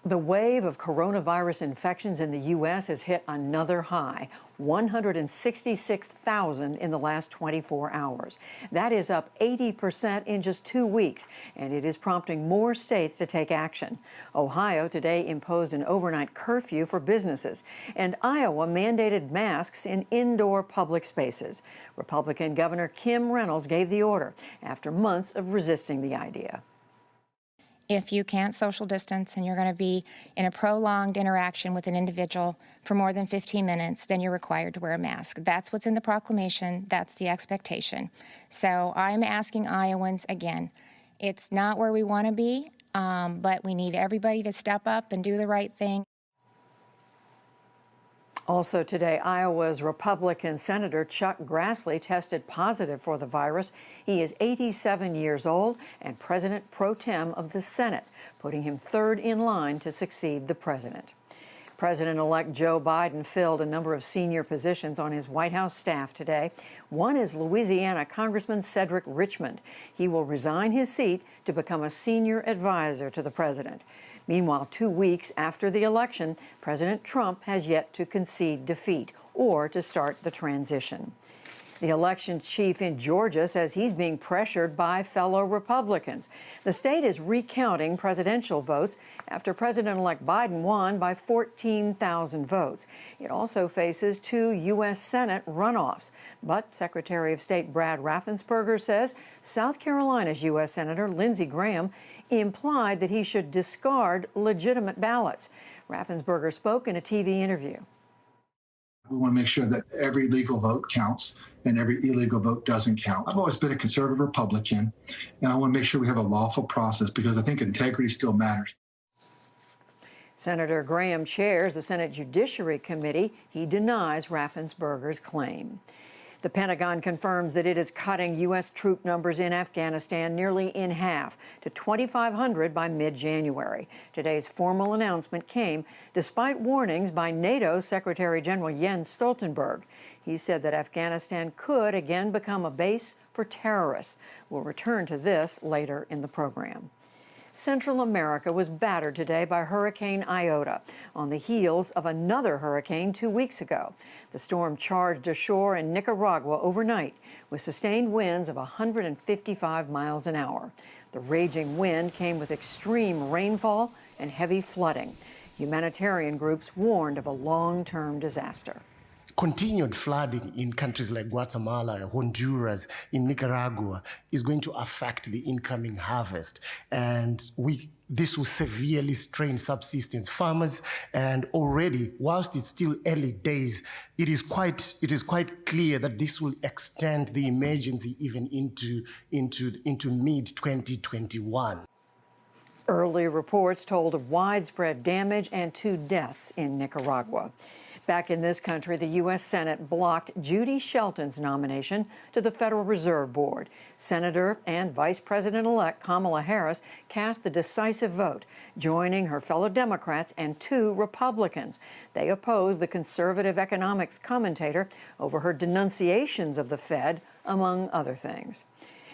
The wave of coronavirus infections in the U.S. has hit another high, 166,000 in the last 24 hours. That is up 80% in just 2 weeks, and it is prompting more states to take action. Ohio today imposed an overnight curfew for businesses, and Iowa mandated masks in indoor public spaces. Republican Governor Kim Reynolds gave the order after months of resisting the idea. If you can't social distance and you're going to be in a prolonged interaction with an individual for more than 15 minutes, then you're required to wear a mask. That's what's in the proclamation. That's the expectation. So I'm asking Iowans again, it's not where we want to be, but we need everybody to step up and do the right thing. Also today, Iowa's Republican Senator Chuck Grassley tested positive for the virus. He is 87 years old and president pro tem of the Senate, putting him third in line to succeed the president. President-elect Joe Biden filled a number of senior positions on his White House staff today. One is Louisiana Congressman Cedric Richmond. He will resign his seat to become a senior advisor to the president. Meanwhile, 2 weeks after the election, President Trump has yet to concede defeat or to start the transition. The election chief in Georgia says he's being pressured by fellow Republicans. The state is recounting presidential votes after President-elect Biden won by 14,000 votes. It also faces 2 U.S. Senate runoffs. But Secretary of State Brad Raffensperger says South Carolina's U.S. Senator Lindsey Graham implied that he should discard legitimate ballots. Raffensperger spoke in a TV interview. We want to make sure that every legal vote counts and every illegal vote doesn't count. I've always been a conservative Republican, and I want to make sure we have a lawful process because I think integrity still matters. Senator Graham chairs the Senate Judiciary Committee. He denies Raffensperger's claim. The Pentagon confirms that it is cutting U.S. troop numbers in Afghanistan nearly in half to 2,500 by mid-January. Today's formal announcement came despite warnings by NATO Secretary General Jens Stoltenberg. He said that Afghanistan could again become a base for terrorists. We'll return to this later in the program. Central America was battered today by Hurricane Iota on the heels of another hurricane 2 weeks ago. The storm charged ashore in Nicaragua overnight with sustained winds of 155 miles an hour. The raging wind came with extreme rainfall and heavy flooding. Humanitarian groups warned of a long-term disaster. Continued flooding in countries like Guatemala, Honduras, in Nicaragua is going to affect the incoming harvest. And this will severely strain subsistence farmers. And already, whilst it's still early days, it is quite clear that this will extend the emergency even into mid-2021. Early reports told of widespread damage and 2 deaths in Nicaragua. Back in this country, the U.S. Senate blocked Judy Shelton's nomination to the Federal Reserve Board. Senator and Vice President-elect Kamala Harris cast a decisive vote, joining her fellow Democrats and 2 Republicans. They opposed the conservative economics commentator over her denunciations of the Fed, among other things.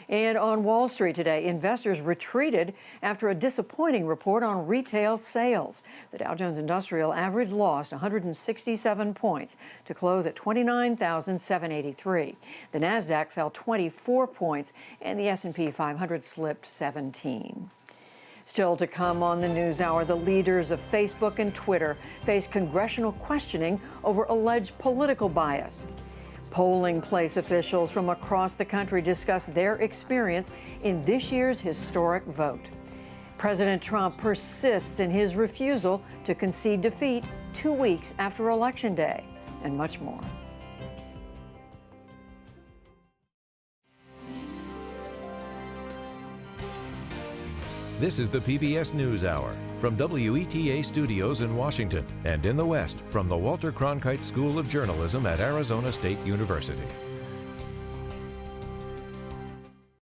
And on Wall Street today, investors retreated after a disappointing report on retail sales. The Dow Jones Industrial Average lost 167 points to close at 29,783. The Nasdaq fell 24 points, and the S&P 500 slipped 17. Still to come on the NewsHour, the leaders of Facebook and Twitter face congressional questioning over alleged political bias. Polling place officials from across the country discussed their experience in this year's historic vote. President Trump persists in his refusal to concede defeat 2 weeks after Election Day, and much more. This is the PBS NewsHour from WETA Studios in Washington and in the West from the Walter Cronkite School of Journalism at Arizona State University.